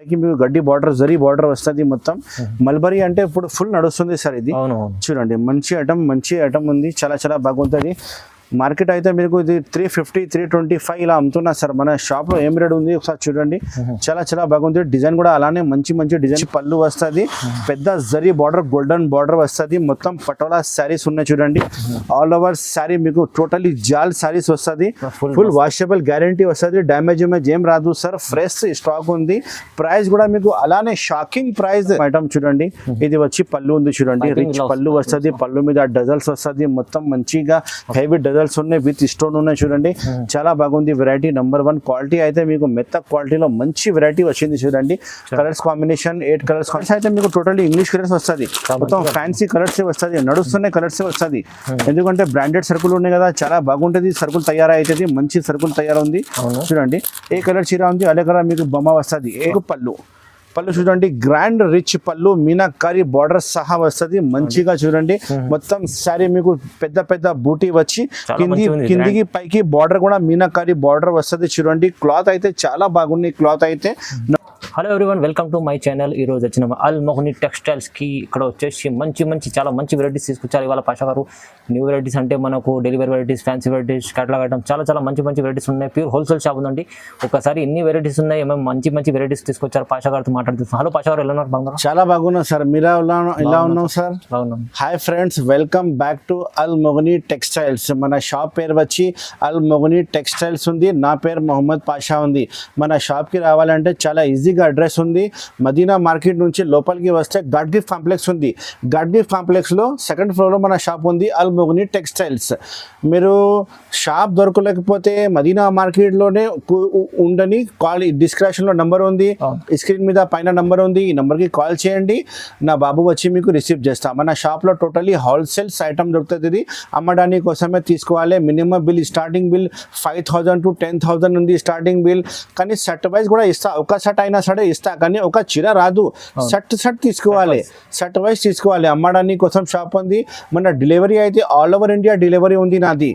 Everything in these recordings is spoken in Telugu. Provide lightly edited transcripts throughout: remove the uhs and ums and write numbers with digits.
మీకు గడ్డి బార్డర్ జరీ బార్డర్ వస్తుంది మొత్తం మల్బరీ అంటే ఇప్పుడు ఫుల్ నడుస్తుంది సార్ ఇది చూడండి మంచి ఐటమ్ ఉంది చాలా బాగుంటుంది మార్కెట్ అయితే మీకు ఇది 350 325 ఇలా అమ్ముతున్నా సార్ మన షాప్ లో ఏం రేట్ ఉంది ఒకసారి చూడండి చాలా బాగుంది డిజైన్ కూడా అలానే మంచి డిజైన్ పళ్ళు వస్తుంది పెద్ద జరీ బార్డర్ గోల్డెన్ బార్డర్ వస్తుంది మొత్తం పటోలా శారీస్ ఉన్నాయి చూడండి ఆల్ ఓవర్ శారీ మీకు టోటలీ జాల్ శారీస్ వస్తుంది ఫుల్ వాషబుల్ గ్యారంటీ వస్తుంది డ్యామేజ్ ఏం రాదు సార్ ఫ్రెష్ స్టాక్ ఉంది ప్రైస్ కూడా మీకు అలానే షాకింగ్ ప్రైస్ ఐటమ్ చూడండి ఇది వచ్చి పళ్ళు ఉంది చూడండి రిచ్ పళ్ళు వస్తుంది పళ్ళు మీద డజల్స్ వస్తుంది మొత్తం మంచిగా హెవీ ఉన్నాయి విత్ స్టోన్ ఉన్నాయి చూడండి చాలా బాగుంది వెరైటీ నెంబర్ 1 క్వాలిటీ అయితే మీకు మెత్త క్వాలిటీలో మంచి వెరైటీ వచ్చింది చూడండి కలర్స్ కాంబినేషన్ 8 కలర్స్ అయితే మీకు టోటల్లీ ఇంగ్లీష్ కలర్స్ వస్తుంది మొత్తం ఫ్యాన్సీ కలర్స్ వస్తుంది నడుస్తున్న కలర్స్ వస్తుంది ఎందుకంటే బ్రాండెడ్ సర్కుల్ ఉన్నాయి కదా చాలా బాగుంటుంది సర్కుల్ తయారైతుంది మంచి సర్కుల్ తయారైంది చూడండి ఏ కలర్ చీర ఉంది అదే కలర్ మీకు బొమ్మ వస్తుంది పళ్ళు చూడండి గ్రాండ్ రిచ్ పళ్ళు మీనాకారి బార్డర్ సహా వస్తుంది మంచిగా చూడండి మొత్తం సారీ మీకు పెద్ద బూటీ వచ్చి కిందికి పైకి బార్డర్ కూడా మీనాకారి బార్డర్ వస్తుంది చూడండి క్లాత్ అయితే చాలా బాగుంది క్లాత్ అయితే hello everyone welcome to my channel ఈ రోజు వచ్చిన అల్ మొహని టెక్స్టైల్స్ కి ఇక్కడ వచ్చేసి చాలా మంచి వెరైటీస్ తీసుకొచ్చారు ఇవాళ పాషా గారు న్యూ వెరైటీస్ అంటే మనకు delivery varieties fancy varieties catalogue item చాలా మంచి వెరైటీస్ ఉన్నాయి ప్యూర్ హోల్సేల్ షాప్ ఉందండి ఒకసారి ఎన్ని వెరైటీస్ ఉన్నాయి ఏమేమి మంచి వెరైటీస్ తీసుకొచ్చారు పాషా గారితో మాట్లాడుతున్నాం హలో పాషా గారు ఎలా ఉన్నారు బాగున్నారు చాలా బాగున్నా సార్ మీరు ఎలా ఉన్నాం సార్ బాగున్నాం hi friends welcome back to Al Mohani textiles మన షాప్ పేరు వచ్చి అల్ మొహని టెక్స్టైల్స్ ఉంది నా పేరు మొహమ్మద్ పాషా ఉంది మన షాప్ కి రావాలంటే చాలా ఈజీగా అడ్రస్ ఉంది మదీనా మార్కెట్ నుంచి లోపలికి వస్తే గాడ్గిఫ్ కాంప్లెక్స్ ఉంది గాడ్గిఫ్ కాంప్లెక్స్ లో సెకండ్ ఫ్లోర్ లో మన షాప్ ఉంది అల్ మొహని టెక్స్టైల్స్ మీరు షాప్ దొరకలేకపోతే మదీనా మార్కెట్ లోనే ఉండని కాల్ డిస్క్రిప్షన్ లో నంబర్ ఉంది స్క్రీన్ మీద పైన నంబర్ ఉంది ఈ నంబర్ కి కాల్ చేయండి నా బాబు వచ్చి మీకు రిసీవ్ చేస్తా మన షాప్ లో టోటలీ హోల్సేల్స్ ఐటమ్ దొరుకుతుంది ఇది అమ్మడానికి కోసమే తీసుకోవాలి minimum bill starting bill 5,000 to 10,000 ఉంది స్టార్టింగ్ బిల్ కానీ సెట్ వైజ్ కూడా ఇస్తా ఒక సెట్ అయినా సరే ఇస్తా కానీ ఒక చీర రాదు సెట్ తీసుకోవాలి సెట్ వైజ్ తీసుకోవాలి అమ్మడానికి కోసం షాప్ ఉంది మన డెలివరీ అయితే ఆల్ ఓవర్ ఇండియా డెలివరీ ఉంది నాది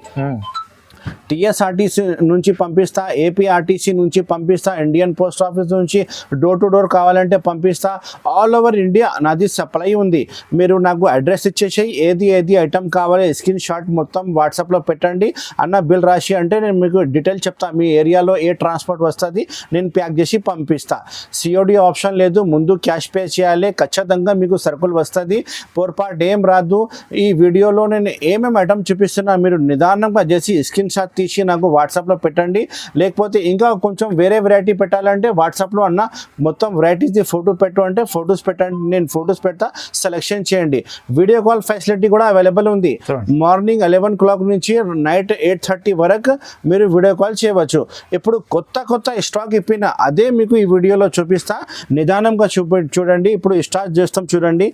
టీఎస్ఆర్టీసీ నుంచి పంపిస్తా ఏపీఆర్టీసీ నుంచి పంపిస్తా ఇండియన్ పోస్ట్ ఆఫీస్ నుంచి డోర్ టు డోర్ కావాలంటే పంపిస్తా ఆల్ ఓవర్ ఇండియా నాది సప్లై ఉంది మీరు నాకు అడ్రస్ ఇచ్చేసి ఏది ఐటమ్ కావాలి స్క్రీన్ షాట్ మొత్తం వాట్సాప్లో పెట్టండి అన్న బిల్ రాసి అంటే నేను మీకు డీటెయిల్ చెప్తా మీ ఏరియాలో ఏ ట్రాన్స్పోర్ట్ వస్తుంది నేను ప్యాక్ చేసి పంపిస్తా సిఓడి ఆప్షన్ లేదు ముందు క్యాష్ పే చేయాలి ఖచ్చితంగా మీకు సరుకులు వస్తుంది పొరపాటు ఏం రాదు ఈ వీడియోలో నేను ఏమేమి ఐటమ్ చూపిస్తున్నా మీరు నిదానంగా చేసి స్క్రీన్ షాట్ తీసి నాకు వాట్సాప్లో పెట్టండి లేకపోతే ఇంకా కొంచెం వేరే వెరైటీ పెట్టాలంటే వాట్సాప్లో అన్న మొత్తం వెరైటీస్ ఫోటో పెట్టు అంటే ఫొటోస్ పెట్టండి నేను ఫొటోస్ పెడతా సెలెక్షన్ చేయండి వీడియో కాల్ ఫెసిలిటీ కూడా అవైలబుల్ ఉంది మార్నింగ్ 11 o'clock నుంచి నైట్ 8:30 వరకు మీరు వీడియో కాల్ చేయవచ్చు ఇప్పుడు కొత్త స్టాక్ ఇప్పిన అదే మీకు ఈ వీడియోలో చూపిస్తా నిదానంగా చూడండి ఇప్పుడు స్టార్ట్ చేస్తాం చూడండి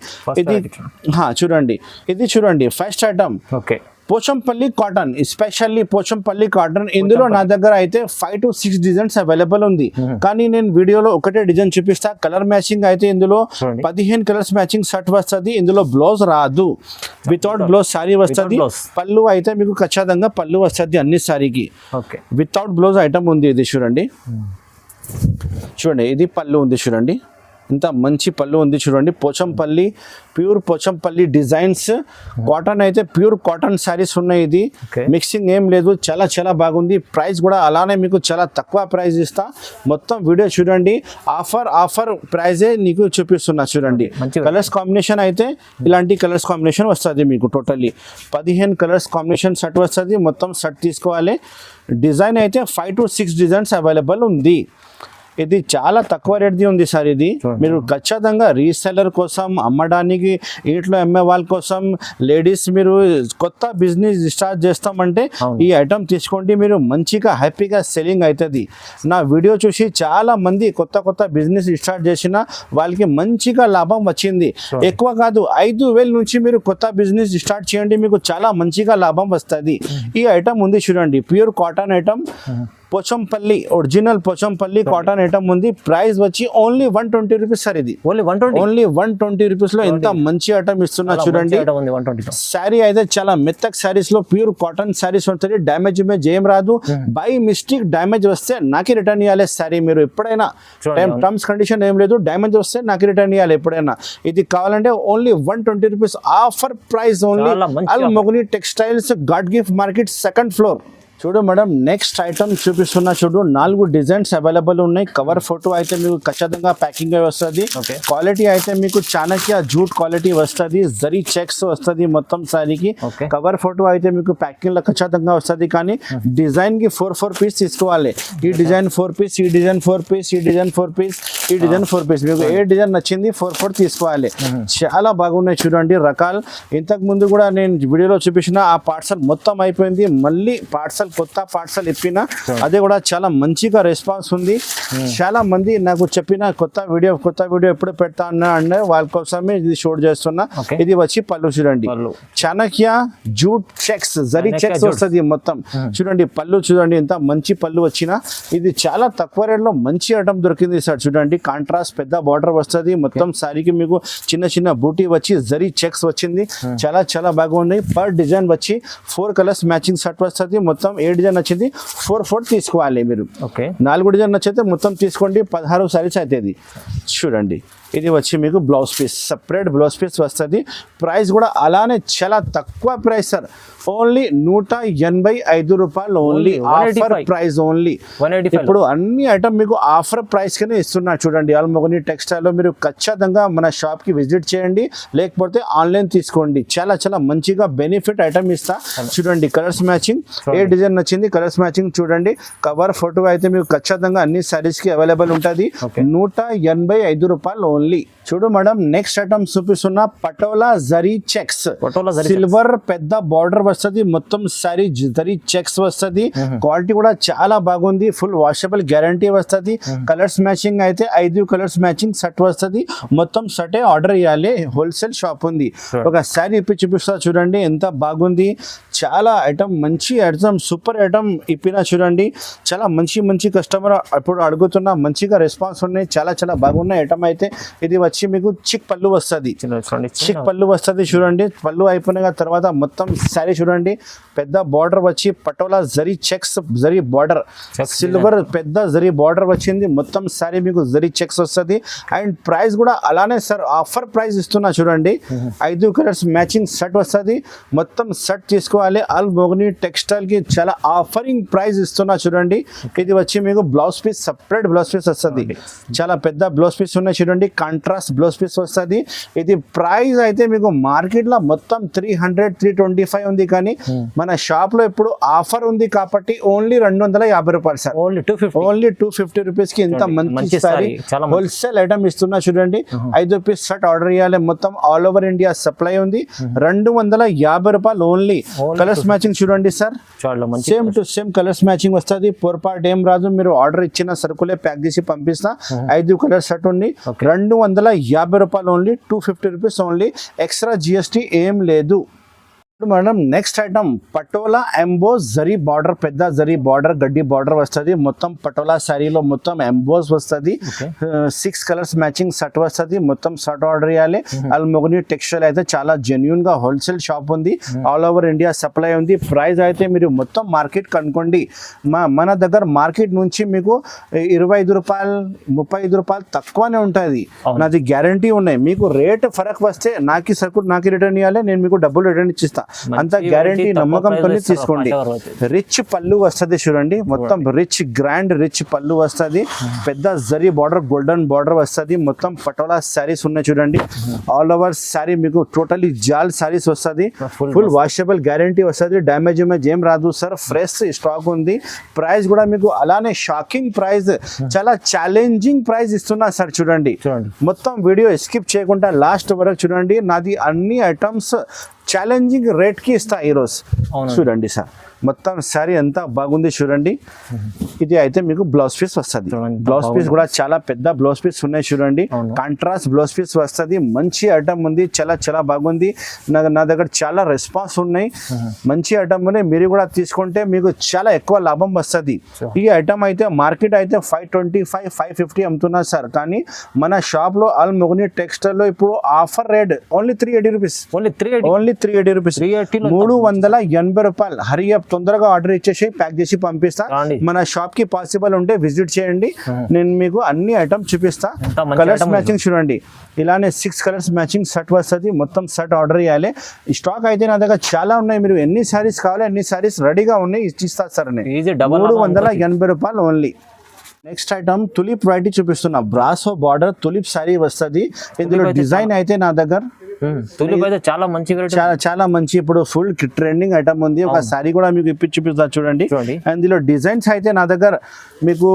ఇది చూడండి first item okay Pochampally cotton especially Pochampally cotton ఇందులో నా దగ్గర అయితే 5 to 6 డిజైన్స్ అవైలబుల్ ఉంది కానీ నేను వీడియోలో ఒకటే డిజైన్ చూపిస్తా కలర్ మ్యాచింగ్ అయితే ఇందులో 15 కలర్స్ మ్యాచింగ్ షర్ట్ వస్తుంది ఇందులో బ్లౌజ్ రాదు వితౌట్ బ్లౌజ్ సారీ వస్తుంది పళ్ళు అయితే మీకు ఖచ్చితంగా పళ్ళు వస్తుంది అన్ని సారీకి వితౌట్ బ్లౌజ్ ఐటమ్ ఉంది ఇది చూడండి ఇది పళ్ళు ఉంది చూడండి ఇంత మంచి పళ్ళు ఉంది చూడండి Pochampally pure Pochampally designs cotton అయితే ప్యూర్ కాటన్ శారీస్ ఉన్నాయి ఇది మిక్సింగ్ ఏం లేదు చాలా బాగుంది ప్రైస్ కూడా అలానే మీకు చాలా తక్కువ ప్రైస్ ఇస్తా మొత్తం వీడియో చూడండి ఆఫర్ ప్రైజే నీకు చూపిస్తున్నా చూడండి కలర్స్ కాంబినేషన్ అయితే ఇలాంటి కలర్స్ కాంబినేషన్ వస్తుంది మీకు టోటల్లీ 15 కలర్స్ కాంబినేషన్ సెట్ వస్తుంది మొత్తం సెట్ తీసుకోవాలి డిజైన్ అయితే 5 to 6 డిజైన్స్ అవైలబుల్ ఉంది ఇది చాలా తక్కువ రేట్ది ఉంది సార్ ఇది మీరు ఖచ్చితంగా రీసెల్లర్ కోసం అమ్మడానికి ఇంట్లో అమ్మే వాళ్ళ కోసం లేడీస్ మీరు కొత్త బిజినెస్ స్టార్ట్ చేస్తామంటే ఈ ఐటమ్ తీసుకోండి మీరు మంచిగా హ్యాపీగా సెల్లింగ్ అవుతుంది నా వీడియో చూసి చాలా మంది కొత్త బిజినెస్ స్టార్ట్ చేసిన వాళ్ళకి మంచిగా లాభం వచ్చింది ఎక్కువ కాదు 5,000 నుంచి మీరు కొత్త బిజినెస్ స్టార్ట్ చేయండి మీకు చాలా మంచిగా లాభం వస్తుంది ఈ ఐటమ్ ఉంది చూడండి pure cotton item Pochampally original Pochampally cotton item ఉంది. ప్రైస్ వచ్చి ఓన్లీ 120 రూపీస్ సార్. ఇది ఓన్లీ 120 ఓన్లీ 120 రూపీస్ లో ఎంత మంచి ఐటమ్ ఇస్తున్నా చూడండి. 120 శారీ అయితే చాలా మెత్తక్ శారీస్ లో ప్యూర్ కాటన్ శారీస్ ఉంటుంది. డ్యామేజ్ ఏం రాదు. బై మిస్టేక్ డ్యామేజ్ వస్తే నాకే రిటర్న్ ఇవ్వాలి శారీ. మీరు ఎప్పుడైనా టర్మ్స్ కండిషన్ ఏం లేదు, డ్యామేజ్ వస్తే నాకు రిటర్న్ ఇవ్వాలి ఎప్పుడైనా. ఇది కావాలంటే only 120 rupees offer price only. Al Mogani textiles God gift market second floor. చూడు మేడం, నెక్స్ట్ ఐటమ్ చూపిస్తున్నా చూడు. 4 డిజైన్స్ అవైలబుల్ ఉన్నాయి. కవర్ ఫోటో అయితే మీకు ఖచ్చితంగా ప్యాకింగ్ వస్తుంది. క్వాలిటీ అయితే మీకు చాణక్య జూట్ క్వాలిటీ వస్తుంది. జరీ చెక్స్ వస్తుంది మొత్తం శారీకి. కవర్ ఫోటో అయితే మీకు ప్యాకింగ్ లో ఖచ్చితంగా వస్తుంది. కానీ డిజైన్ కి 4 పీస్ తీసుకోవాలి. ఈ డిజైన్ 4 పీస్, ఈ డిజైన్ 4 పీస్, ఈ డిజైన్ 4 పీస్, ఈ డిజైన్ 4 పీస్. మీకు ఏ డిజైన్ నచ్చింది 4 తీసుకోవాలి. చాలా బాగున్నాయి చూడండి రకాలు. ఇంతకు ముందు కూడా నేను వీడియోలో చూపించిన ఆ పార్సల్ మొత్తం అయిపోయింది. మళ్ళీ పార్సల్ కొత్త పార్సల్ ఇప్పిన, అది కూడా చాలా మంచిగా రెస్పాన్స్ ఉంది. చాలా మంది నాకు చెప్పిన కొత్త వీడియో ఎప్పుడు పెడతా అన్న వాళ్ళ కోసమే ఇది షూట్ చేస్తున్నా. ఇది వచ్చి పళ్ళు చూడండి, Chanakya jute checks, zari checks వస్తుంది మొత్తం. చూడండి పళ్ళు చూడండి, ఎంత మంచి పళ్ళు వచ్చిన. ఇది చాలా తక్కువ రేట్ లో మంచి ఐటమ్ దొరికింది సార్. చూడండి కాంట్రాస్ట్ పెద్ద బార్డర్ వస్తుంది మొత్తం శారీకి. మీకు చిన్న చిన్న బూటీ వచ్చి జరీ చెక్స్ వచ్చింది. చాలా చాలా బాగున్నాయి. పర్ డిజైన్ వచ్చి 4 కలర్స్ మ్యాచింగ్ షర్ట్ వస్తుంది. మొత్తం ఏ డిజైన్ వచ్చింది 4 తీసుకోవాలి మీరు. 4 డిజైన్ నచ్చితే మొత్తం తీసుకోండి. 16 సారీస్ అవుతుంది. చూడండి ఇది వచ్చి మీకు blouse piece, separate blouse piece వస్తుంది. ప్రైస్ కూడా అలానే చాలా తక్కువ ప్రైస్ సార్. ఓన్లీ 185 రూపాయలు. Only offer price only. ఇప్పుడు అన్ని ఐటమ్ మీకు ఆఫర్ ప్రైస్ కింద ఇస్తున్నా చూడండి. అల్ మొగని టెక్స్టైల్ లో మీరు ఖచ్చితంగా మన షాప్ కి విజిట్ చేయండి, లేకపోతే ఆన్లైన్ తీసుకోండి. చాలా చాలా మంచిగా బెనిఫిట్ ఐటమ్ ఇస్తా. చూడండి కలర్స్ మ్యాచింగ్, ఏ డిజైన్ నచ్చింది కలర్స్ మ్యాచింగ్ చూడండి. కవర్ ఫోటో అయితే మీకు ఖచ్చితంగా అన్ని సారీస్ కి అవైలబుల్ ఉంటుంది. 185 రూపాయలు ఓన్లీ. చూడు మేడం, నెక్స్ట్ ఐటమ్ చూపిస్తున్నా పటోలా జరీ చెక్స్. సిల్వర్ పెద్ద బార్డర్ వస్తుంది మొత్తం సారీ. జరీ చెక్స్ వస్తుంది. క్వాలిటీ కూడా చాలా బాగుంది. ఫుల్ వాషబుల్ గ్యారంటీ వస్తుంది. కలర్స్ మ్యాచింగ్ అయితే 5 కలర్స్ మ్యాచింగ్ సెట్ వస్తుంది. మొత్తం సెటే ఆర్డర్ ఇవ్వాలి. హోల్సేల్ షాప్ ఉంది. ఒక సారీ ఇప్పి చూపిస్తా చూడండి ఎంత బాగుంది. చాలా ఐటమ్ మంచి ఐటమ్, సూపర్ ఐటమ్ ఇప్పినా చూడండి. చాలా మంచి కస్టమర్ ఇప్పుడు అడుగుతున్నా, మంచిగా రెస్పాన్స్ ఉన్నాయి. చాలా చాలా బాగున్నాయి ఐటమ్ అయితే. ఇది వచ్చి మీకు చిక్ పళ్ళు వస్తుంది. చిక్ పళ్ళు వస్తుంది చూడండి. పళ్ళు అయిపోయిన తర్వాత మొత్తం శారీ చూడండి. పెద్ద బార్డర్ వచ్చి patola zari checks, zari border, silver పెద్ద జరీ బార్డర్ వచ్చింది. మొత్తం శారీ మీకు జరీ చెక్స్ వస్తుంది. అండ్ ప్రైస్ కూడా అలానే సార్ ఆఫర్ ప్రైస్ ఇస్తున్నా చూడండి. 5 కలర్స్ మ్యాచింగ్ సెట్ వస్తుంది. మొత్తం సెట్ తీసుకోవాలి. అల్ మొగని టెక్స్టైల్ కి చాలా ఆఫరింగ్ ప్రైస్ ఇస్తున్నా చూడండి. ఇది వచ్చి మీకు blouse piece, separate blouse piece వస్తుంది. చాలా పెద్ద బ్లౌజ్ పీస్ ఉన్నాయి చూడండి. కాంట్రాస్ట్ బ్లౌజ్ పీస్ వస్తుంది. ఇది ప్రైస్ అయితే మీకు మార్కెట్ లో మొత్తం 300-325 ఉంది. కానీ మన షాప్ లో ఇప్పుడు ఆఫర్ ఉంది కాబట్టి ఓన్లీ 250 రూపాయలు సార్. ఓన్లీ 250 రూపీస్ కి ఇంత మంచి సారీ హోల్సేల్ ఐటమ్ ఇస్తున్నా చూడండి. 5 పీస్ షర్ట్ ఆర్డర్ ఇవ్వాలి. మొత్తం ఆల్ ఓవర్ ఇండియా సప్లై ఉంది. 250 రూపాయలు ఓన్లీ. కలర్స్ మ్యాచింగ్ చూడండి sir. Same to same colours matching వస్తుంది. పొరపాటు ఏం రాదు. మీరు ఆర్డర్ ఇచ్చిన సరుకులే ప్యాక్ చేసి పంపిస్తా. 5 కలర్ షర్ట్ ఉంది. 250 రూపాయలు only. 250 rupees only. Extra GST ఏం లేదు. Madam next item patola emboss zari border, పెద్ద జరీ బార్డర్, గడ్డి బార్డర్ వస్తుంది. మొత్తం పటోలా శారీలో మొత్తం ఎంబోస్ వస్తుంది. 6 కలర్స్ మ్యాచింగ్ సెట్ వస్తుంది. మొత్తం సెట్ ఆర్డర్ ఇవ్వాలి. అల్ మొగని టెక్స్టైల్ అయితే చాలా జెన్యున్ గా హోల్సేల్ షాప్ ఉంది. ఆల్ ఓవర్ ఇండియా సప్లై ఉంది. ప్రైస్ అయితే మీరు మొత్తం మార్కెట్ కనుక్కోండి. మన దగ్గర మార్కెట్ నుంచి మీకు 25 రూపాయలు 35 రూపాయలు తక్కువనే ఉంటుంది. నాది గ్యారంటీ ఉన్నాయి. మీకు రేట్ ఫరక్ వస్తే నాకు సరుకు నాకు రిటర్న్ ఇవ్వాలి. నేను మీకు డబ్బులు రిటర్న్ ఇచ్చిస్తా. అంత గ్యారంటీ నమ్మకంతో తీసుకోండి. రిచ్ పళ్ళు వస్తుంది చూడండి. మొత్తం రిచ్ గ్రాండ్ రిచ్ పళ్ళు వస్తుంది. పెద్ద జరీ బార్డర్, గోల్డెన్ బార్డర్ వస్తుంది. మొత్తం పటోలా శారీస్ ఉన్నాయి చూడండి. ఆల్ ఓవర్ శారీ మీకు టోటలీ జాల్ శారీస్ వస్తుంది. ఫుల్ వాషబుల్ గ్యారంటీ వస్తుంది. డ్యామేజ్ ఏం రాదు సార్. ఫ్రెష్ స్టాక్ ఉంది. ప్రైస్ కూడా మీకు అలానే షాకింగ్ ప్రైస్, చాలా ఛాలెంజింగ్ ప్రైస్ ఇస్తున్నా సార్. చూడండి మొత్తం వీడియో స్కిప్ చేయకుండా లాస్ట్ వరకు చూడండి. నాది అన్ని ఐటమ్స్ ఛాలెంజింగ్ రేట్ కి ఇస్తా ఈరోజు. చూడండి సార్ మొత్తం శారీ అంతా బాగుంది చూడండి. ఇది అయితే మీకు బ్లౌజ్ పీస్ వస్తుంది. బ్లౌజ్ పీస్ కూడా చాలా పెద్ద బ్లౌజ్ పీస్ ఉన్నాయి చూడండి. కాంట్రాస్ట్ బ్లౌజ్ పీస్ వస్తుంది. మంచి ఐటమ్ ఉంది, చాలా చాలా బాగుంది. నా దగ్గర చాలా రెస్పాన్స్ ఉన్నాయి. మంచి ఐటమ్ ఉన్నాయి, మీరు కూడా తీసుకుంటే మీకు చాలా ఎక్కువ లాభం వస్తుంది. ఈ ఐటమ్ అయితే మార్కెట్ అయితే 525, 550 అమ్ముతున్నారు సార్. కానీ మన షాప్ లో అల్ మొగని టెక్స్టైల్ లో ఇప్పుడు offer rate only 380 rupees. Only 380 rupees, 380 రూపాయలు. హరి అప్, తొందరగా ఆర్డర్ ఇచ్చేసి ప్యాక్ చేసి పంపిస్తా. మన షాప్ కి పాసిబుల్ ఉంటే విజిట్ చేయండి, నేను మీకు అన్ని ఐటమ్ చూపిస్తా. కలర్స్ మ్యాచింగ్ చూడండి, ఇలానే 6 కలర్స్ మ్యాచింగ్ సెట్ వస్తుంది. మొత్తం సెట్ ఆర్డర్ చేయాలి. స్టాక్ అయితే నా దగ్గర చాలా ఉన్నాయి, మీరు ఎన్ని సారీస్ కావాలి అన్ని సారీస్ రెడీగా ఉన్నాయి, ఇచ్చిస్తా సార్. 380 రూపాయలు only. Next item tulip variety చూపిస్తున్నా. బ్రాసో బార్డర్ తులిప్ సారీ వస్తుంది. ఇందులో డిజైన్ అయితే నా దగ్గర చాలా మంచి చాలా మంచి ఇప్పుడు ఫుల్ ట్రెండింగ్ ఐటమ్ ఉంది. ఒక సారీ కూడా మీకు ఇప్పి చూపిస్తా చూడండి. ఇందులో డిజైన్స్ అయితే నా దగ్గర మీకు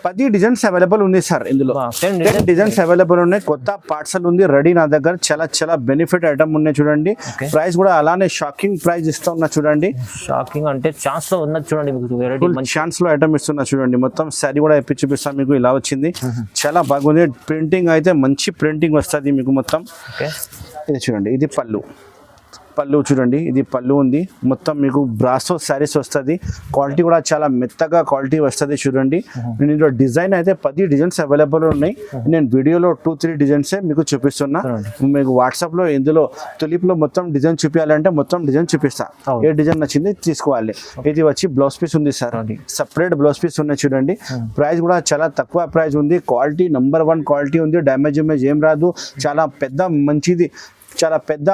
10 డిజైన్స్ అవైలబుల్ ఉంది సార్. ఇందులో 10 డిజైన్స్ అవైలబుల్ ఉన్నాయి. కొత్త పార్సల్ ఉంది రెడీ నా దగ్గర. చాలా చాలా బెనిఫిట్ ఐటమ్ ఉన్నాయి చూడండి. ప్రైస్ కూడా అలానే షాకింగ్ ప్రైస్ ఇస్తా ఉన్నా చూడండి. షాకింగ్ అంటే ఛాన్స్ లో ఉన్నది చూడండి, మీకు ఛాన్స్ లో ఐటమ్ ఇస్తున్నా చూడండి. మొత్తం సారీ కూడా ఇప్పి చూపిస్తాను మీకు. ఇలా వచ్చింది, చాలా బాగుంది. ప్రింటింగ్ అయితే మంచి ప్రింటింగ్ వస్తుంది మీకు మొత్తం. ఇది చూడండి, ఇది పళ్ళు చూడండి, ఇది పళ్ళు ఉంది. మొత్తం మీకు బ్రాసో శారీస్ వస్తుంది. క్వాలిటీ కూడా చాలా మెత్తగా క్వాలిటీ వస్తుంది చూడండి. ఇందులో డిజైన్ అయితే 10 డిజైన్స్ అవైలబుల్ ఉన్నాయి. నేను వీడియోలో 2-3 డిజైన్సే మీకు చూపిస్తున్నా. మీకు వాట్సాప్ లో ఇందులో తులిప్ లో మొత్తం డిజైన్ చూపించాలంటే మొత్తం డిజైన్ చూపిస్తా. ఏ డిజైన్ నచ్చింది తీసుకోవాలి. ఇది వచ్చి బ్లౌజ్ పీస్ ఉంది సార్, సపరేట్ బ్లౌజ్ పీస్ ఉన్నాయి చూడండి. ప్రైస్ కూడా చాలా తక్కువ ప్రైస్ ఉంది. క్వాలిటీ నెంబర్ 1 క్వాలిటీ ఉంది. డ్యామేజ్ ఏం రాదు. చాలా పెద్ద మంచిది, చాలా పెద్ద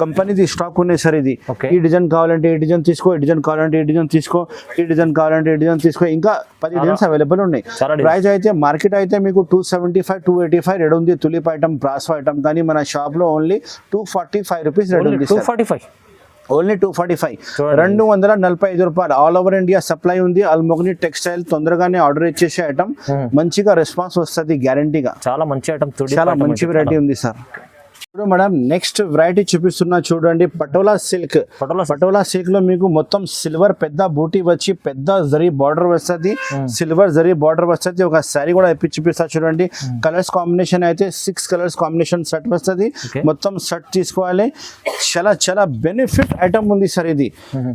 కంపెనీది స్టాక్ ఉన్నాయి సార్. ఇది ఈ డిజైన్ కావాలంటే ఈ డిజైన్ తీసుకో, ఈ డిజైన్ కావాలంటే ఈ డిజైన్ తీసుకో, ఈ డిజైన్ కావాలంటే ఈ డిజైన్ తీసుకో. ఇంకా 10 డిజైన్స్ అవైలబుల్ ఉన్నాయి. ప్రైస్ అయితే మార్కెట్ అయితే మీకు 275, 285 రెడ్ ఉంది తులిప్ ఐటమ్, బ్రాసో ఐటమ్. కానీ మన షాప్ లో ఓన్లీ 245 రూపీస్ రెడ్ ఉంది. 245 ఓన్లీ 245, 245 రూపాయలు. ఆల్ ఓవర్ ఇండియా సప్లై ఉంది. అల్ మొగని టెక్స్టైల్. తొందరగానే ఆర్డర్ ఇచ్చేసే ఐటమ్, మంచిగా రెస్పాన్స్ వస్తుంది గ్యారంటీగా. చాలా మంచి ఐటమ్, చాలా మంచి వెరైటీ ఉంది సార్. ఇప్పుడు మేడం నెక్స్ట్ వెరైటీ చూపిస్తున్నా చూడండి. పటోలా సిల్క్. పటోలా సిల్క్ లో మీకు మొత్తం సిల్వర్ పెద్ద బూటీ వచ్చి పెద్ద జరీ బార్డర్ వస్తుంది. సిల్వర్ జరీ బార్డర్ వస్తుంది. ఒక శారీ కూడా ఇప్పి చూపిస్తా చూడండి. కలర్స్ కాంబినేషన్ అయితే 6 కలర్స్ కాంబినేషన్ సెట్ వస్తుంది. మొత్తం సెట్ తీసుకోవాలి. చాలా చాలా బెనిఫిట్ ఐటమ్ ఉంది సార్. ఇది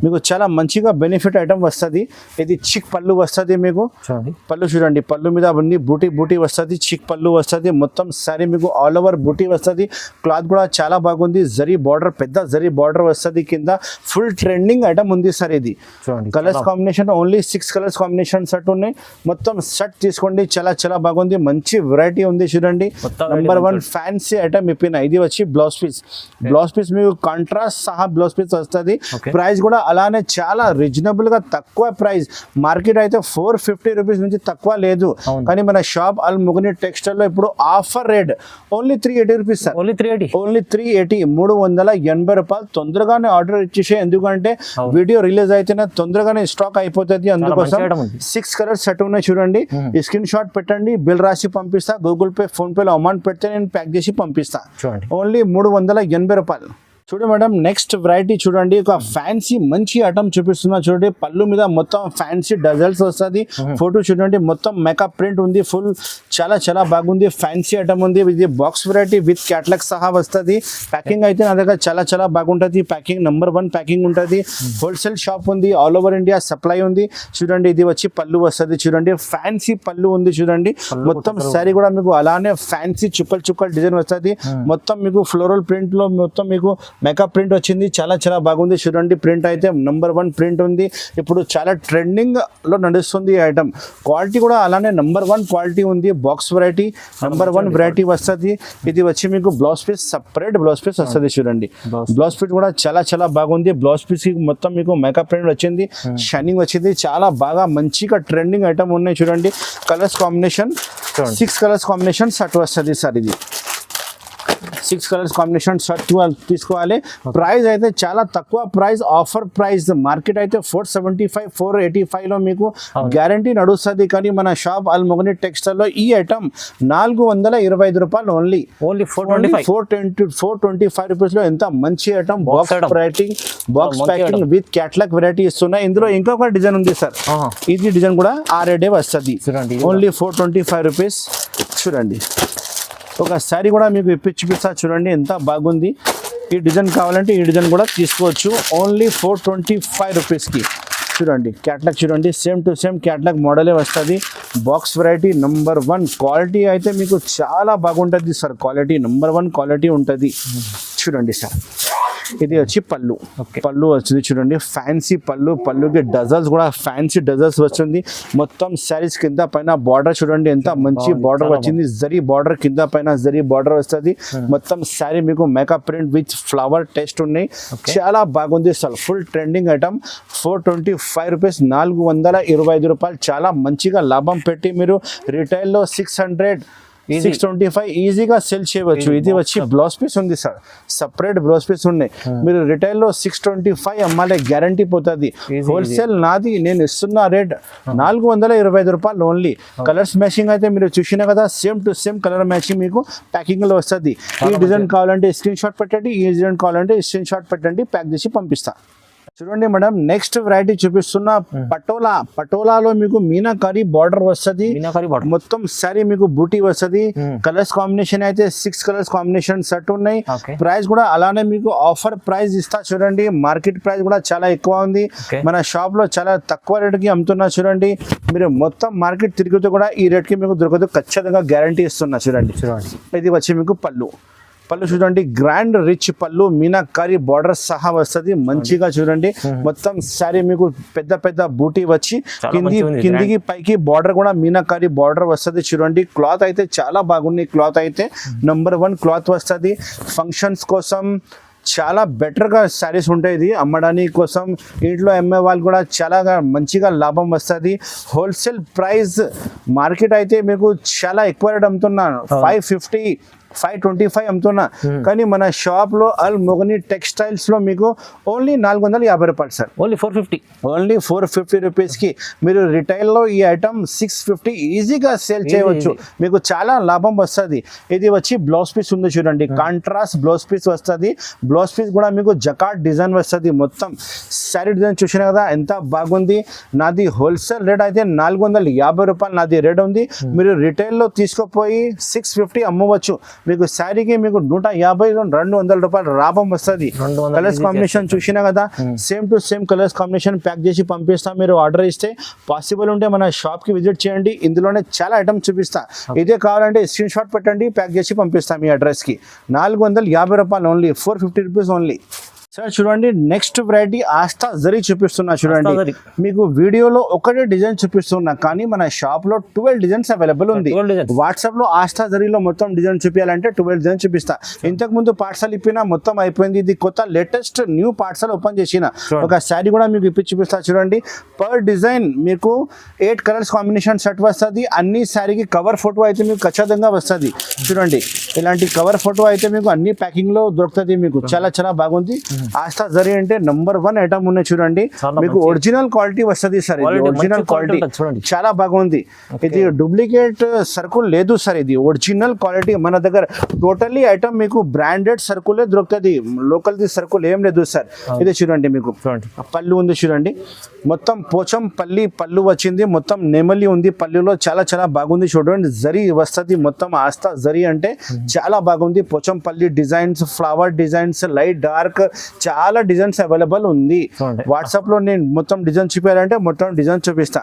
మీకు చాలా మంచిగా బెనిఫిట్ ఐటమ్ వస్తుంది. ఇది చిక్ పళ్ళు వస్తుంది మీకు. పళ్ళు చూడండి, పళ్ళు మీద అన్ని బూటీ వస్తుంది. చిక్ పళ్ళు వస్తుంది. మొత్తం శారీ మీకు ఆల్ ఓవర్ బూటీ వస్తుంది. క్లాత్ కూడా చాలా బాగుంది. జరీ బార్డర్, పెద్ద జరీ బార్డర్ వస్తుంది కింద. ఫుల్ ట్రెండింగ్ ఐటమ్ ఉంది సార్. ఇది colours combination only 6 colours combination set ఉన్నాయి. మొత్తం సెట్ తీసుకోండి. చాలా చాలా బాగుంది. మంచి వెరైటీ ఉంది చూడండి. నెంబర్ 1 ఫ్యాన్సీ ఐటమ్ ఇప్పిన. ఇది వచ్చి బ్లౌజ్ పీస్. బ్లౌజ్ పీస్ మీకు కాంట్రాస్ట్ సహా బ్లౌజ్ పీస్ వస్తుంది. ప్రైస్ కూడా అలానే చాలా రీజనబుల్ గా తక్కువ ప్రైస్. మార్కెట్ అయితే 450 రూపీస్ నుంచి తక్కువ లేదు. కానీ మన షాప్ అల్ మొగని టెక్స్టైల్ లో ఇప్పుడు offer rate only 380 rupees sir. Only 380, 380 రూపాయలు. తొందరగానే ఆర్డర్ ఇచ్చేసే, ఎందుకంటే వీడియో రిలీజ్ అయితేనే తొందరగానే స్టాక్ అయిపోతుంది. అందుకోసం 6 కలర్స్ సెట్ ఉన్నాయి చూడండి. స్క్రీన్ షాట్ పెట్టండి, బిల్ రాసి పంపిస్తా. గూగుల్ పే, ఫోన్ పేలో అమౌంట్ పెడితే నేను ప్యాక్ చేసి పంపిస్తా. ఓన్లీ 380 రూపాయలు. చూడండి మేడం నెక్స్ట్ వెరైటీ చూడండి. ఒక ఫ్యాన్సీ మంచి ఐటమ్ చూపిస్తున్నా చూడండి. పళ్ళు మీద మొత్తం ఫ్యాన్సీ డజల్స్ వస్తుంది. ఫోటో చూడండి, మొత్తం మేకప్ ప్రింట్ ఉంది. ఫుల్ చాలా చాలా బాగుంది. ఫ్యాన్సీ ఐటమ్ ఉంది. ఇది బాక్స్ వెరైటీ విత్ క్యాటలాగ్ సహా వస్తుంది. ప్యాకింగ్ అయితే నా దగ్గర చాలా చాలా బాగుంటుంది. ప్యాకింగ్ నెంబర్ 1 ప్యాకింగ్ ఉంటుంది. హోల్సేల్ షాప్ ఉంది. ఆల్ ఓవర్ ఇండియా సప్లై ఉంది చూడండి. ఇది వచ్చి పళ్ళు వస్తుంది చూడండి. ఫ్యాన్సీ పళ్ళు ఉంది చూడండి. మొత్తం శారీ కూడా మీకు అలానే ఫ్యాన్సీ చుక్కల్ డిజైన్ వస్తుంది. మొత్తం మీకు ఫ్లోరల్ ప్రింట్ లో మొత్తం మీకు మేకప్ ప్రింట్ వచ్చింది. చాలా చాలా బాగుంది చూడండి. ప్రింట్ అయితే నెంబర్ 1 ప్రింట్ ఉంది. ఇప్పుడు చాలా ట్రెండింగ్ లో నడుస్తుంది ఈ ఐటమ్. క్వాలిటీ కూడా అలానే నెంబర్ 1 క్వాలిటీ ఉంది. బాక్స్ వెరైటీ నెంబర్ 1 వెరైటీ వస్తుంది. ఇది వచ్చి మీకు blouse piece, separate blouse piece వస్తుంది చూడండి. బ్లౌజ్ పీస్ కూడా చాలా చాలా బాగుంది. బ్లౌజ్ పీస్ మొత్తం మీకు మేకప్ ప్రింట్ వచ్చింది, షైనింగ్ వచ్చింది. చాలా బాగా మంచిగా ట్రెండింగ్ ఐటమ్ ఉన్నాయి చూడండి. Colours combination 6 colours combination set వస్తుంది సార్. ఇది 6 కలర్స్ కాంబినేషన్ షర్ట్ తీసుకోవాలి. ప్రైస్ అయితే చాలా తక్కువ ప్రైస్, ఆఫర్ ప్రైస్. మార్కెట్ అయితే 475 485 లో మీకు గ్యారంటీ నడుస్తుంది. కానీ మన షాప్ అల్ మొగని టెక్స్టైల్ లో ఈ ఐటమ్ 425 రూపాయలు ఓన్లీ. 425 రూపీస్ లో ఎంత మంచి item. Box writing, box packing with catalogue variety ఇస్తున్నాయి. ఇందులో ఇంకొక డిజైన్ ఉంది సార్, ఇది డిజైన్ కూడా ఆర్ఏడే వస్తుంది. Only 425 rupees. చూడండి ఒక శారీ కూడా మీకు చూపిస్తా, చూడండి ఎంత బాగుంది. ఈ డిజైన్ కావాలంటే ఈ డిజైన్ కూడా తీసుకోవచ్చు. ఓన్లీ 425 రూపీస్కి. చూడండి క్యాటలాగ్ చూడండి, సేమ్ టు సేమ్ క్యాటలాగ్ మోడలే వస్తుంది. Box variety number 1. క్వాలిటీ అయితే మీకు చాలా బాగుంటుంది సార్, క్వాలిటీ నెంబర్ 1 క్వాలిటీ ఉంటుంది. చూడండి సార్, ఇది వచ్చి పళ్ళు. పళ్ళు వచ్చింది చూడండి, ఫ్యాన్సీ పళ్ళు. పళ్ళుకి డజల్స్ కూడా ఫ్యాన్సీ డజల్స్ వచ్చింది. మొత్తం శారీస్ కింద పైన బార్డర్ చూడండి ఎంత మంచి బార్డర్ వచ్చింది. జరీ బార్డర్ కింద పైన జరీ బార్డర్ వస్తుంది. మొత్తం శారీ మీకు makeup print with flower test ఉన్నాయి. చాలా బాగుంది sir, full trending item. 425 rupees, 425 రూపాయలు. చాలా మంచిగా లాభం పెట్టి మీరు రిటైల్లో 600 625 ఈజీగా సెల్ చేయవచ్చు. ఇది వచ్చి బ్లౌజ్ పీస్ ఉంది సార్, సపరేట్ బ్లౌజ్ పీస్ ఉన్నాయి. మీరు రిటైల్లో 625 అమ్మాలే గ్యారంటీ పోతుంది. హోల్సేల్ నాది, నేను ఇస్తున్న రేట్ 425 రూపాయలు ఓన్లీ. కలర్స్ మ్యాచింగ్ అయితే మీరు చూసినా కదా, same to same colour matching మీకు ప్యాకింగ్ లో వస్తుంది. ఈ డిజైన్ కావాలంటే స్క్రీన్ షాట్ పెట్టండి, ఈ డిజైన్ కావాలంటే స్క్రీన్ షాట్ పెట్టండి, ప్యాక్ చేసి పంపిస్తా. చూడండి మేడం, నెక్స్ట్ వెరైటీ చూపిస్తున్న పటోలా. పటోలాలో మీకు మీనాకారి బార్డర్ వస్తుంది. మొత్తం సారీ మీకు బూటీ వస్తుంది. కలర్స్ కాంబినేషన్ అయితే 6 కలర్స్ కాంబినేషన్ సెట్ ఉన్నాయి. ప్రైస్ కూడా అలానే మీకు ఆఫర్ ప్రైస్ ఇస్తా. చూడండి మార్కెట్ ప్రైస్ కూడా చాలా ఎక్కువ ఉంది, మన షాప్ లో చాలా తక్కువ రేట్ కి అమ్ముతున్నా. చూడండి మీరు మొత్తం మార్కెట్ తిరిగితే కూడా ఈ రేట్ కి మీకు దొరకదు, ఖచ్చితంగా గ్యారంటీ ఇస్తున్నా. చూడండి ఇది వచ్చి మీకు పళ్ళు. పళ్ళు చూడండి, గ్రాండ్ రిచ్ పళ్ళు, మీనాకారి బార్డర్ సహా వస్తుంది. మంచిగా చూడండి మొత్తం శారీ మీకు పెద్ద పెద్ద బూటీ వచ్చి కిందికి పైకి బార్డర్ కూడా మీనాకారి బార్డర్ వస్తుంది. చూడండి క్లాత్ అయితే చాలా బాగుంది. క్లాత్ అయితే నెంబర్ 1 క్లాత్ వస్తుంది. ఫంక్షన్స్ కోసం చాలా బెటర్గా శారీస్ ఉంటాయి. ఇది అమ్మడానికి కోసం, ఇంట్లో అమ్మే వాళ్ళు కూడా చాలా మంచిగా లాభం వస్తుంది. హోల్సేల్ ప్రైస్ మార్కెట్ అయితే మీకు చాలా ఎక్కువ రేట్ అమ్ముతున్నాను, 550 525 అమ్ముతున్నా. కానీ మన షాప్ లో అల్ మొగని టెక్స్టైల్స్ లో మీకు ఓన్లీ 450 రూపాయలు సార్. ఓన్లీ 450 రూపీస్ కి మీరు రిటైల్ లో ఈ ఐటమ్ 650 ఈజీగా సేల్ చేయవచ్చు, మీకు చాలా లాభం వస్తుంది. ఇది వచ్చి బ్లౌజ్ పీస్ ఉంది చూడండి, కాంట్రాస్ట్ బ్లౌజ్ పీస్ వస్తుంది. బ్లౌజ్ పీస్ కూడా మీకు జకాట్ డిజైన్ వస్తుంది. మొత్తం శారీ డిజైన్ చూసినా కదా ఎంత బాగుంది. నాది హోల్సేల్ రేట్ అయితే 450 రూపాయలు నాది రేట్ ఉంది. మీరు రిటైల్ లో తీసుకుపోయి 650 అమ్మవచ్చు. మీకు శారీకి మీకు 150 200 రూపాయలు లాభం వస్తుంది. కలర్స్ కాంబినేషన్ చూసినా కదా, same to same colours combination pack చేసి పంపిస్తా. మీరు ఆర్డర్ ఇస్తే పాసిబుల్ ఉంటే మన షాప్ కి విజిట్ చేయండి, ఇందులోనే చాలా ఐటమ్స్ చూపిస్తా. ఇదే కావాలంటే స్క్రీన్ షాట్ పెట్టండి, ప్యాక్ చేసి పంపిస్తా మీ అడ్రస్ కి. 450 రూపాయలు ఓన్లీ, 450 రూపీస్ ఓన్లీ. సార్ చూడండి నెక్స్ట్ వెరైటీ ఆస్థా జరీ చూపిస్తున్నా. చూడండి మీకు వీడియోలో ఒకటే డిజైన్ చూపిస్తున్నా, కానీ మన షాప్ లో 12 డిజైన్స్ అవైలబుల్ ఉంది. వాట్సాప్ లో ఆస్థా జరీలో మొత్తం డిజైన్ చూపించాలంటే 12 డిజైన్ చూపిస్తా. ఇంతకు ముందు పార్సల్ ఇప్పినా మొత్తం అయిపోయింది. ఇది కొత్త లేటెస్ట్ న్యూ పార్సల్ ఓపెన్ చేసిన ఒక శారీ కూడా మీకు ఇప్పి చూపిస్తా. చూడండి పర్ డిజైన్ మీకు 8 కలర్స్ కాంబినేషన్ సెట్ వస్తుంది. అన్ని శారీకి కవర్ ఫోటో అయితే మీకు ఖచ్చితంగా వస్తుంది. చూడండి ఇలాంటి కవర్ ఫోటో అయితే మీకు అన్ని ప్యాకింగ్ లో దొరుకుతుంది. మీకు చాలా చాలా బాగుంది. ఆస్థా జరీ అంటే నెంబర్ 1 ఐటమ్ ఉన్నాయి. చూడండి మీకు ఒరిజినల్ క్వాలిటీ వస్తుంది సార్. ఇది ఒరిజినల్ క్వాలిటీ చాలా బాగుంది. ఇది డూప్లికేట్ సర్కుల్ లేదు సార్, ఇది ఒరిజినల్ క్వాలిటీ. మన దగ్గర టోటల్లీ ఐటమ్ మీకు బ్రాండెడ్ సర్కులే దొరుకుతుంది, లోకల్ ది సర్కుల్ ఏం లేదు సార్. ఇది చూడండి మీకు పళ్ళు ఉంది. చూడండి మొత్తం పోచం పళ్ళు వచ్చింది. మొత్తం నెమలి ఉంది పళ్ళులో, చాలా చాలా బాగుంది. చూడండి జరీ వస్తుంది మొత్తం. ఆస్థా జరీ అంటే చాలా బాగుంది. పోచం పల్లి designs, flower designs, light dark, చాలా డిజైన్స్ అవైలబుల్ ఉంది. వాట్సాప్ లో నేను మొత్తం డిజైన్ చూపించాలంటే మొత్తం డిజైన్ చూపిస్తా.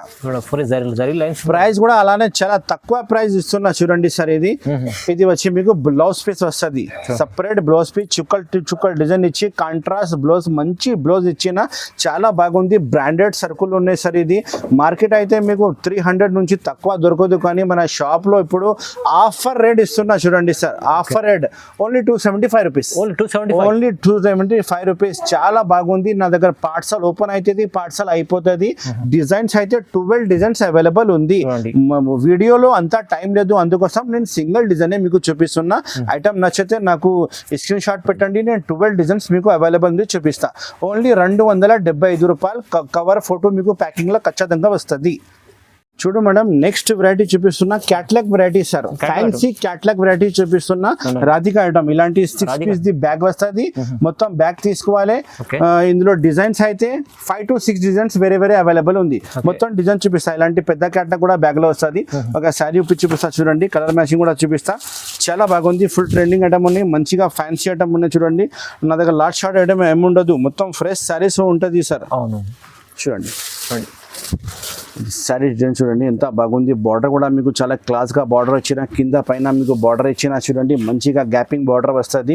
ప్రైస్ కూడా అలానే చాలా తక్కువ ప్రైస్ ఇస్తున్నా. చూడండి సార్ ఇది వచ్చి మీకు బ్లౌజ్ పీస్ వస్తుంది, సపరేట్ బ్లౌజ్ పీస్ చుక్కల్ డిజైన్ ఇచ్చి కాంట్రాస్ట్ బ్లౌజ్, మంచి బ్లౌజ్ ఇచ్చిన చాలా బాగుంది. బ్రాండెడ్ సర్కుల్ ఉన్నాయి సార్. ఇది మార్కెట్ అయితే మీకు 300 నుంచి తక్కువ దొరకదు, కానీ మన షాప్ లో ఇప్పుడు ఆఫర్ రేట్ ఇస్తున్నా. చూడండి sir offer rate only 275 rupees, only 275 rupees. చాలా బాగుంది. నా దగ్గర పార్సల్ ఓపెన్ అవుతుంది, పార్సల్ అయిపోతుంది. డిజైన్స్ అయితే 12 డిజైన్స్ అవైలబుల్ ఉంది. వీడియోలో అంతా టైం లేదు, అందుకోసం నేను సింగిల్ డిజైన్ మీకు చూపిస్తున్నా. ఐటమ్ నచ్చితే నాకు స్క్రీన్ షాట్ పెట్టండి, నేను 12 డిజైన్స్ మీకు అవైలబుల్ ఉంది చూపిస్తా. ఓన్లీ 275 రూపాయలు. కవర్ ఫోటో మీకు ప్యాకింగ్ లో ఖచ్చితంగా వస్తుంది. చూడు మేడం, నెక్స్ట్ వెరైటీ చూపిస్తున్నా catalogue variety sir. Fancy catalogue variety చూపిస్తున్నా. రాధిక ఐటమ్ ఇలాంటి 6 పీస్ ది బ్యాగ్ వస్తుంది. మొత్తం బ్యాగ్ తీసుకోవాలి. ఇందులో డిజైన్స్ అయితే 5 to 6 డిజైన్స్ వేరే వేరే అవైలబుల్ ఉంది. మొత్తం డిజైన్ చూపిస్తా. ఇలాంటి పెద్ద క్యాట్లాగ్ కూడా బ్యాగ్ లో వస్తుంది. ఒక శారీ ఉప్పి చూపిస్తా చూడండి. కలర్ మ్యాచింగ్ కూడా చూపిస్తా. చాలా బాగుంది. ఫుల్ ట్రెండింగ్ ఐటమ్ ఉన్నాయి. మంచిగా ఫ్యాన్సీ ఐటమ్ ఉన్నాయి చూడండి. నా దగ్గర లార్జ్ షార్ట్ ఐటమ్ ఏముండదు, మొత్తం ఫ్రెష్ శారీస్ ఉంటుంది సార్. చూడండి శారీ డిజైన్ చూడండి ఎంత బాగుంది. బార్డర్ కూడా మీకు చాలా క్లాస్ గా బార్డర్ ఇచ్చిన, కింద పైన మీకు బార్డర్ ఇచ్చిన చూడండి. మంచిగా గ్యాపింగ్ బార్డర్ వస్తుంది.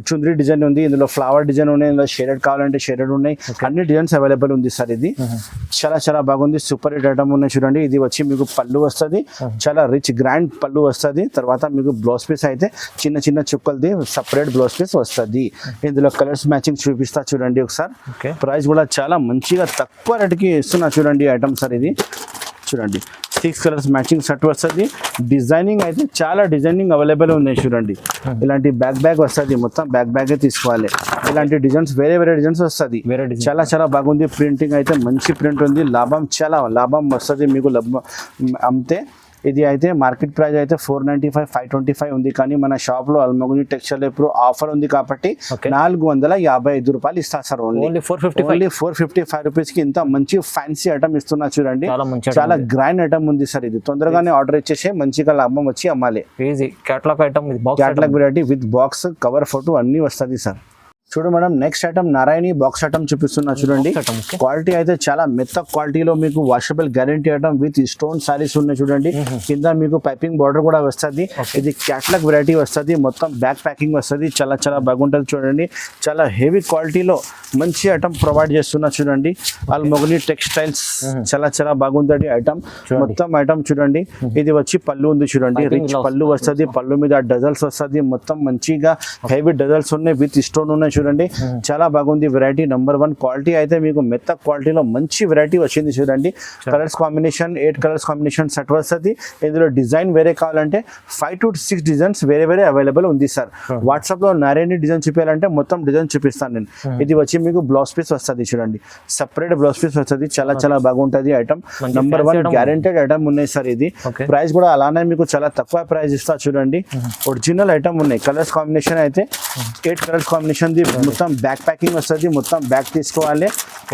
చుంద్రీ డిజైన్ ఉంది, ఇందులో ఫ్లవర్ డిజైన్ ఉన్నాయి, ఇందులో షేడెడ్ కావాలంటే షేడెడ్ ఉన్నాయి. అన్ని డిజైన్స్ అవైలబుల్ ఉంది సార్. ఇది చాలా చాలా బాగుంది. సూపర్ హిట్ ఐటమ్ ఉన్నాయి చూడండి. ఇది వచ్చి మీకు పళ్ళు వస్తుంది, చాలా రిచ్ గ్రాండ్ పళ్ళు వస్తుంది. తర్వాత మీకు బ్లౌజ్ పీస్ అయితే చిన్న చిన్న చుక్కలది సపరేట్ బ్లౌజ్ పీస్ వస్తుంది. ఇందులో కలర్స్ మ్యాచింగ్ చూపిస్తా చూడండి ఒకసారి. ప్రైస్ కూడా చాలా మంచిగా తక్కువ రేటుకి ఇస్తున్నా చూడండి ఐటమ్ సార్. ఇది చూడండి 6 కలర్స్ మ్యాచింగ్ సెట్ వస్తుంది. డిజైనింగ్ అయితే చాలా డిజైనింగ్ అవైలబుల్ ఉన్నాయి చూడండి. ఇలాంటి బ్యాగ్ వస్తుంది, మొత్తం బ్యాగే తీసుకోవాలి. ఇలాంటి డిజైన్స్ వేరే వేరే డిజైన్స్ వస్తుంది. చాలా చాలా బాగుంది. ప్రింటింగ్ అయితే మంచి ప్రింట్ ఉంది. చాలా లాభం వస్తుంది మీకు అమ్మితే. ఇది అయితే మార్కెట్ ప్రైస్ అయితే 495, 525 ఉంది. కానీ మన షాప్ లో అల్మోగ్ని టెక్స్టైల్ ఇప్పుడు ఆఫర్ ఉంది కాబట్టి 455 రూపాయలు ఇస్తా సార్. ఓన్లీ 455 రూపీస్ కి ఇంత మంచి ఫ్యాన్సీ ఐటమ్ ఇస్తున్నా చూడండి. చాలా గ్రాండ్ ఐటమ్ ఉంది సార్. ఇది తొందరగానే ఆర్డర్ ఇచ్చేసి మంచిగా లాభం వచ్చి అమ్మాలి. Catalogue variety with box, cover photo అన్ని వస్తుంది సార్. చూడు మేడం, నెక్స్ట్ ఐటమ్ నారాయణి బాక్స్ ఐటమ్ చూపిస్తున్నా చూడండి. క్వాలిటీ అయితే చాలా మెత్త క్వాలిటీలో మీకు washable guarantee item with stone saris ఉన్నాయి చూడండి. కింద మీకు పైపింగ్ బార్డర్ కూడా వస్తుంది. ఇది క్యాట్లాగ్ వెరైటీ వస్తుంది. మొత్తం బ్యాక్ ప్యాకింగ్ వస్తుంది. చాలా చాలా బాగుంటుంది చూడండి. చాలా హెవీ క్వాలిటీలో మంచి ఐటమ్ ప్రొవైడ్ చేస్తున్నా చూడండి. అల్మోగ్ని టెక్స్టైల్స్ చాలా చాలా బాగుంటుంది ఐటమ్. మొత్తం ఐటమ్ చూడండి. ఇది వచ్చి పళ్ళు ఉంది చూడండి. రిచ్ పళ్ళు వస్తుంది. పళ్ళు మీద డజల్స్ వస్తుంది. మొత్తం మంచిగా హెవీ డజల్స్ ఉన్నాయి విత్ స్టోన్ ఉన్నాయి చూడండి. చాలా బాగుంది వెరైటీ. నెంబర్ 1 క్వాలిటీ అయితే మీకు మెత్త క్వాలిటీలో మంచి వెరైటీ వచ్చింది చూడండి. Colours combination 8 colours combination set వస్తుంది. ఇందులో డిజైన్ వేరే కావాలంటే 5 to 6 డిజైన్స్ వేరే వేరే అవైలబుల్ ఉంది సార్. వాట్సాప్ లో నారాయణి డిజైన్ చూపించాలంటే మొత్తం డిజైన్ చూపిస్తాను నేను. ఇది వచ్చి మీకు బ్లౌజ్ పీస్ వస్తుంది చూడండి. సపరేట్ బ్లౌజ్ పీస్ వస్తుంది. చాలా చాలా బాగుంటుంది ఐటమ్. నెంబర్ 1 గ్యారెంటెడ్ ఐటమ్ ఉన్నాయి సార్. ఇది ప్రైస్ కూడా అలానే మీకు చాలా తక్కువ ప్రైస్ ఇస్తా చూడండి. ఒరిజినల్ ఐటమ్ ఉన్నాయి. కలర్స్ కాంబినేషన్ అయితే 8 కలర్స్ కాంబినేషన్ మొత్తం బ్యాక్ ప్యాకింగ్ వస్తుంది. మొత్తం బ్యాగ్ తీసుకోవాలి.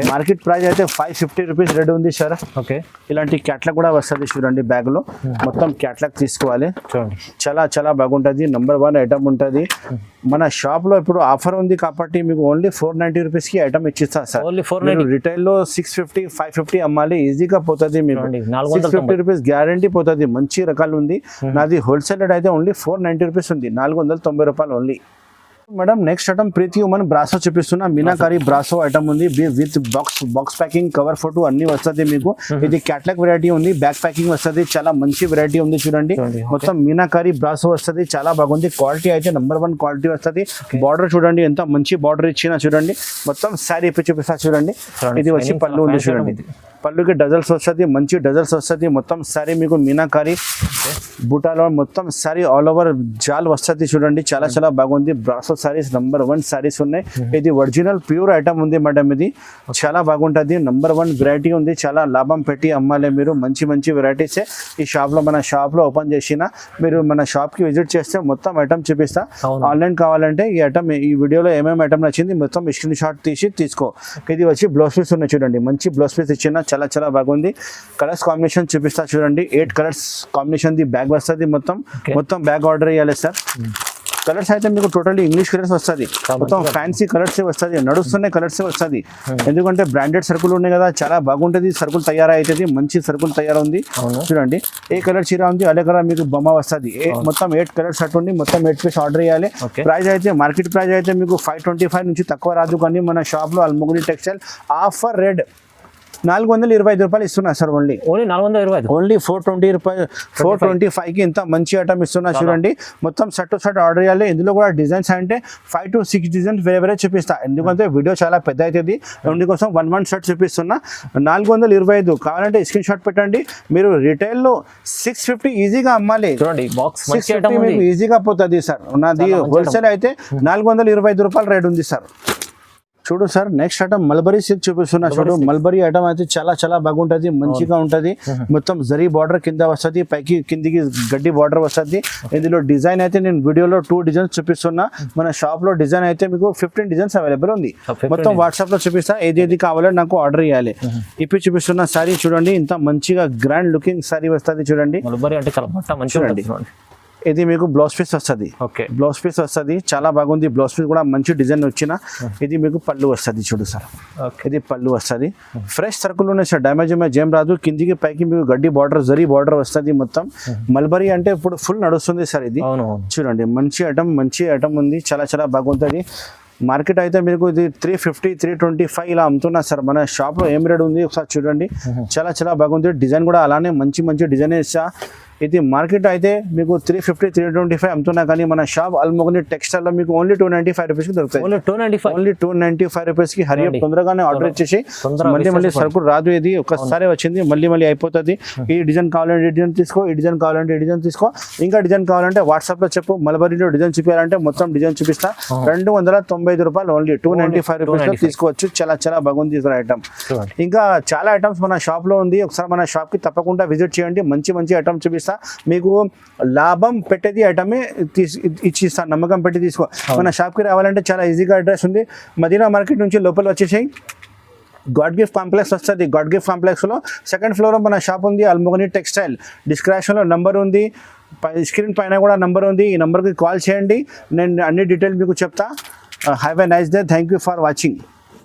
మార్కెట్ ప్రైస్ అయితే 550 రూపీస్ రెడీ ఉంది సార్. ఇలాంటి క్యాట్లాగ్ కూడా వస్తుంది చూడండి. బ్యాగ్ లో మొత్తం క్యాట్లాగ్ తీసుకోవాలి. చాలా చాలా బాగుంటుంది. నెంబర్ 1 ఐటమ్ ఉంటుంది. మన షాప్ లో ఇప్పుడు ఆఫర్ ఉంది కాబట్టి మీకు ఓన్లీ 490 రూపీస్ కి ఐటమ్ ఇచ్చిస్తా సార్. రిటైల్ లో 650, 550 అమ్మాలి. ఈజీగా పోతుంది మీకు. 650 రూపీస్ గ్యారంటీ పోతుంది. మంచి రకాలు ఉంది. నాది హోల్సేల్ రేట్ అయితే ఓన్లీ 490 రూపీస్ ఉంది. 490 రూపాయలు ఓన్లీ. మేడం నెక్స్ట్ ఐటమ్ ప్రీతి ఉమెన్ బ్రాసో చూపిస్తున్నా. మీనాకారి బ్రాసో ఐటమ్ ఉంది with box packing, cover photo అన్ని వస్తుంది మీకు. ఇది క్యాట్లాగ్ వెరైటీ ఉంది. బ్యాక్ ప్యాకింగ్ వస్తుంది. చాలా మంచి వెరైటీ ఉంది చూడండి. మొత్తం మీనాకారి బ్రాసో వస్తుంది. చాలా బాగుంది. క్వాలిటీ అయితే నెంబర్ 1 క్వాలిటీ వస్తుంది. బార్డర్ చూడండి ఎంత మంచి బార్డర్ ఇచ్చిన చూడండి. మొత్తం శారీ ఇప్పి చూపిస్తా చూడండి. ఇది వచ్చి పళ్ళు ఉంది చూడండి. పళ్ళుకి డజల్స్ వస్తుంది. మంచి డజల్స్ వస్తుంది. మొత్తం శారీ మీకు మీనాకారి బూటాలో మొత్తం శారీ ఆల్ ఓవర్ జాల్ వస్తుంది చూడండి. చాలా చాలా బాగుంది. బ్రాసో సారీస్ నెంబర్ 1 సారీస్ ఉన్నాయి. ఇది ఒరిజినల్ ప్యూర్ ఐటమ్ ఉంది మేడం. ఇది చాలా బాగుంటుంది. నెంబర్ 1 వెరైటీ ఉంది. చాలా లాభం పెట్టి అమ్మాలి మీరు. మంచి మంచి వెరైటీస్ ఈ షాప్ లో, మన షాప్ లో ఓపెన్ చేసిన మీరు మన షాప్ కి విజిట్ చేస్తే మొత్తం ఐటమ్ చూపిస్తా. ఆన్లైన్ కావాలంటే ఈ ఐటమ్, ఈ వీడియోలో ఏమేమి ఐటమ్ నచ్చింది మొత్తం స్క్రీన్ షాట్ తీసి తీసుకో. ఇది వచ్చి బ్లౌజ్ పీస్ ఉన్నాయి చూడండి. మంచి బ్లౌజ్ పీస్ ఇచ్చిన. చాలా చాలా బాగుంది. కలర్స్ కాంబినేషన్ చూపిస్తా చూడండి. 8 కలర్స్ కాంబినేషన్ ది బ్యాగ్ వస్తుంది. మొత్తం బ్యాగ్ ఆర్డర్ చేయాలి సార్. కలర్స్ అయితే మీకు టోటల్లీ ఇంగ్లీష్ కలర్స్ వస్తుంది. మొత్తం ఫ్యాన్సీ కలర్స్ వస్తుంది. నడుస్తున్న కలర్స్ వస్తుంది. ఎందుకంటే బ్రాండెడ్ సరుకులు ఉన్నాయి కదా, చాలా బాగుంటుంది. సరుకులు తయారైతుంది. మంచి సరుకులు తయారైంది చూడండి. ఏ కలర్ చీర ఉంది అదే కలర్ మీకు బొమ్మ వస్తుంది. మొత్తం 8 కలర్స్ అట్టుంది. మొత్తం 8 పీస్ ఆర్డర్ చేయాలి. ప్రైస్ అయితే మార్కెట్ ప్రైస్ అయితే మీకు 525 నుంచి తక్కువ రాదు. కానీ మన షాప్ లో అల్మోగ్ని టెక్స్టైల్ ఆఫర్ రేట్ 425 రూపాయలు ఇస్తున్నా సార్ ఓన్లీ ఓన్లీ 425. ఓన్లీ 420 రూపాయలు 425కి ఇంత మంచి ఐటమ్ ఇస్తున్నా చూడండి. మొత్తం సెట్ టు సెట్ ఆర్డర్ చేయాలి. ఇందులో కూడా డిజైన్స్ అంటే 5 to 6 డిజైన్స్ వేరే చూపిస్తా, ఎందుకంటే వీడియో చాలా పెద్ద అవుతుంది. అందుకోసం 1 షర్ట్ చూపిస్తున్నా. 425 కావాలంటే స్క్రీన్ షాట్ పెట్టండి. మీరు రిటైల్లో 650 ఈజీగా అమ్మాలి. చూడండి బాక్స్ మంచి 650 ఐటమ్ ఉంది. మీకు ఈజీగా పోతుంది సార్. నాది హోల్సేల్ అయితే 425 రూపాయలు రేట్ ఉంది సార్. చూడు sir, next item mulberry silk చూపిస్తున్నా. చూడు మల్బరీ ఐటమ్ అయితే చాలా చాలా బాగుంటుంది, మంచిగా ఉంటుంది. మొత్తం జరీ బార్డర్ కింద వస్తుంది, పైకి కిందికి గడ్డి బార్డర్ వస్తుంది. ఇందులో డిజైన్ అయితే నేను వీడియోలో 2 డిజైన్స్ చూపిస్తున్నా. మన షాప్ లో డిజైన్ అయితే మీకు 15 డిజైన్స్ అవైలబుల్ ఉంది. మొత్తం వాట్సాప్ లో చూపిస్తా, ఏది కావాలో నాకు ఆర్డర్ చేయాలి. ఇప్పుడు చూపిస్తున్న సారీ చూడండి, ఇంత మంచిగా గ్రాండ్ లుకింగ్ సారీ వస్తుంది చూడండి. మల్బరీ అంటే చాలా బట్ట మంచిగా ఉంటుంది. ఇది మీకు బ్లౌజ్ పీస్ వస్తుంది. ఓకే, బ్లౌజ్ పీస్ వస్తుంది, చాలా బాగుంది. బ్లౌజ్ పీస్ కూడా మంచి డిజైన్ వచ్చిన. ఇది మీకు పళ్ళు వస్తుంది చూడు సార్, ఇది పళ్ళు వస్తుంది. ఫ్రెష్ సర్కుల్ ఉన్నాయి సార్, డ్యామేజ్ ఏం రాదు. కిందికి పైకి మీకు గడ్డి బార్డర్ జరీ బార్డర్ వస్తుంది. మొత్తం మల్బరీ అంటే ఇప్పుడు ఫుల్ నడుస్తుంది సార్. ఇది చూడండి, మంచి ఐటమ్ ఉంది, చాలా చాలా బాగుంటుంది. మార్కెట్ అయితే మీకు ఇది 350 325 ఇలా అమ్ముతున్నా సార్. మన షాప్లో ఏం రేట్ ఉంది ఒకసారి చూడండి, చాలా చాలా బాగుంది. డిజైన్ కూడా అలానే మంచి డిజైన్ ఇచ్చా. ఇది మార్కెట్ అయితే మీకు 350 325 అమ్ముతున్నా, కానీ మన షాప్ అల్మోగని టెక్స్టైల్ లో మీకు ఓన్లీ 295 రూపీస్కి దొరుకుతాయి. ఓన్లీ 295 రూపీస్కి. హరియప్ తొందరగానే ఆర్డర్ ఇచ్చేసి, మళ్ళీ సరుకు రాదు. ఇది ఒక్కసారి వచ్చింది, మళ్ళీ అయిపోతుంది. ఈ డిజైన్ కావాలంటే ఈ డిజైన్ తీసుకో, ఈ డిజైన్ కావాలంటే ఈ డిజైన్ తీసుకో, ఇంకా డిజైన్ కావాలంటే వాట్సాప్ లో చెప్పు. మల్బరీలో డిజైన్ చూపించాలంటే మొత్తం డిజైన్ చూపిస్తా. 295 రూపాయలు ఓన్లీ 295 రూపీస్ తీసుకోవచ్చు. చాలా చాలా బాగుంది ఐటమ్. ఇంకా చాలా ఐటమ్స్ మన షాప్ లో ఉంది. ఒకసారి మన షాప్ కి తప్పకుండా విజిట్ చేయండి. మంచి ఐటమ్ చూపిస్తా. మీకు లాభం పెట్టేది ఐటమే ఇచ్చిస్తాను, నమ్మకం పెట్టి తీసుకో. మన షాప్కి రావాలంటే చాలా ఈజీగా అడ్రస్ ఉంది. మదీనా మార్కెట్ నుంచి లోపల వచ్చేసాయి, గాడ్ గిఫ్ట్ కాంప్లెక్స్ వస్తుంది. గాడ్ గిఫ్ట్ కాంప్లెక్స్లో 2nd ఫ్లోర్ మన షాప్ ఉంది, అల్మోగని టెక్స్టైల్. డిస్క్రిప్షన్లో నంబర్ ఉంది, స్క్రీన్ పైన కూడా నంబర్ ఉంది. ఈ నెంబర్కి కాల్ చేయండి, నేను అన్ని డీటెయిల్స్ మీకు చెప్తా. Have a nice day. Thank you for watching.